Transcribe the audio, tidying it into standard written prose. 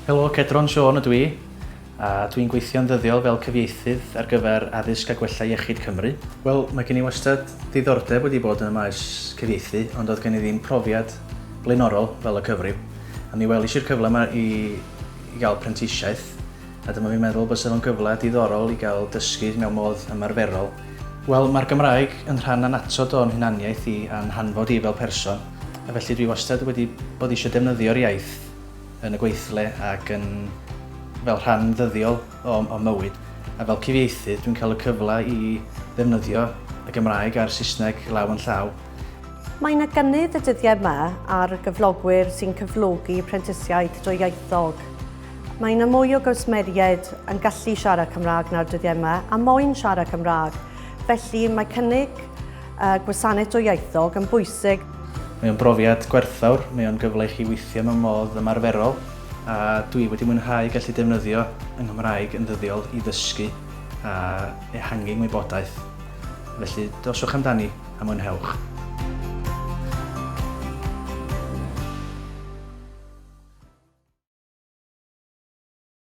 Helo, Cedron Sion ydw i, a dwi'n gweithio'n ddyddiol fel cyfieithydd ar gyfer addysg a gwella iechyd Cymru. Wel, mae gen i wastad diddordeb wedi bod yn y maes cyfieithu, ond oedd gen i ddim profiad blaenorol fel y cyfryw. A mi welish i'r cyfle yma i gael prentisiaeth, a dyma fi'n meddwl bod o'n gyfle diddorol i gael dysgu mewn modd ymarferol. Wel, mae'r Gymraeg yn rhan anatod o'n hunaniaeth i a'n hanfod i fel person, a felly dwi wastad wedi bod eisiau defnyddio'r iaith yn y gweithle ac yn fel rhan ddyddiol o mywyd. A fel cyfieithydd, dwi'n cael y cyfle i ddefnyddio y Gymraeg a'r Saesneg law yn llaw. Mae'n gynnydd y dyddiau yma ar gyflogwyr sy'n cyflogi prentisiaid dwyieithog. Mae'n mwy o gwsmeriaid yn gallu siarad Cymraeg na'r dyddiau yma a moyn siarad Cymraeg. Felly mae cynnig gwasanaeth dwyieithog yn bwysig. Mae o'n brofiad gwerthfawr, mae o'n gyfle i chi weithio mewn modd ymarferol, a dwi wedi mwynhau gallu defnyddio yng Nghymraeg yn ddyddiol i ddysgu a ehangu wybodaeth. Felly, doswch amdani a mwynhewch.